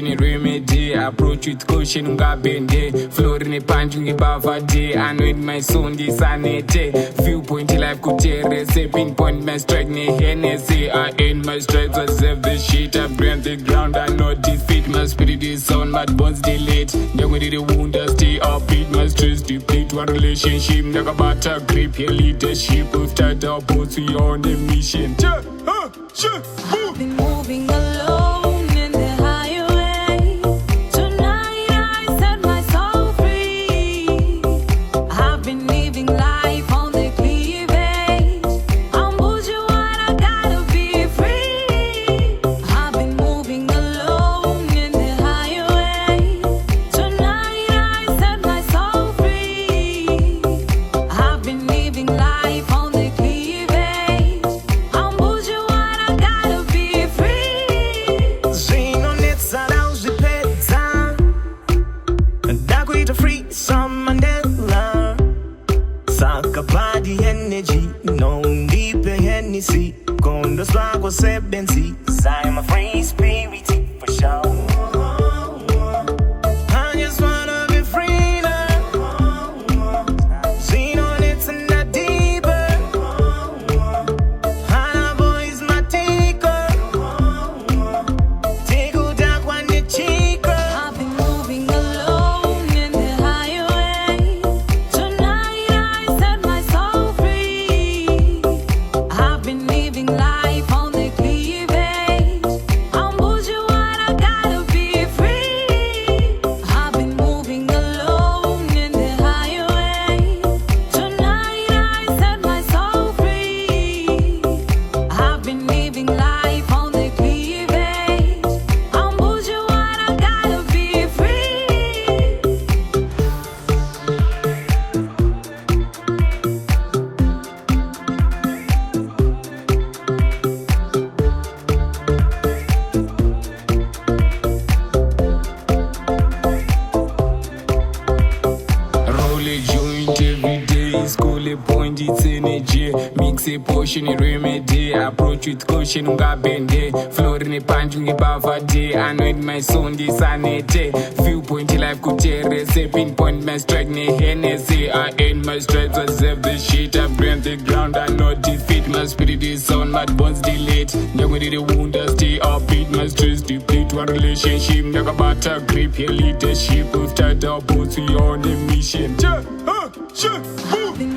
potion remedy. Approach with caution, ungabende. Floor in a punch, ungibavade. Anoint my son, this anete. Few point life could tear. Pinpoint my strike, ne Hennessy. I end my stripes, I serve the shit. I brand the ground, I know defeat. My spirit is on, my bones delete. Then we did the wound, I stay upbeat. My stress deplete, one relationship. Never butter grip, your leadership. After the boss, we on a mission. I've been moving alone in the highway. Tonight I set my soul free. I've been living life on the cleavage. I'm bourgeois, I gotta be free. I've been moving alone in the highway. Tonight I set my soul free. I've been living life on the cleavage. I'm bourgeois, I gotta be free. Zino netsa da uzipeta Dakuita free some Mandela Saka body energy No deep Hennessy Kondo swag was 70 I'm a free spirit for sure I just wanna be free now Zino netsa na deeper Hana boy is my taker Tickle down when the chica I've been moving alone in the highway. Tonight I set my soul free. I've been living life on the cleavage. I'm bourgeois, I gotta be free. I've been moving alone in the highway. Tonight I set my soul free. I've been living life on the cleavage. I'm bourgeois, I gotta be free. Roll a joint every day. School a point, it's energy. Mix a potion remedy. Approach with caution, ungabende. Floor in a punch, ungibavade. Anoint my son, this anete. Few point life could tear. Pinpoint my strike, ne Hennessy. I end my stripes, I serve the shit. I brand the ground, I know defeat. My spirit is on, my bones delete. Then we did the wound, I stay upbeat. My stress deplete, one relationship. Never butter grip, your leadership. After the boss, we on a mission. I've been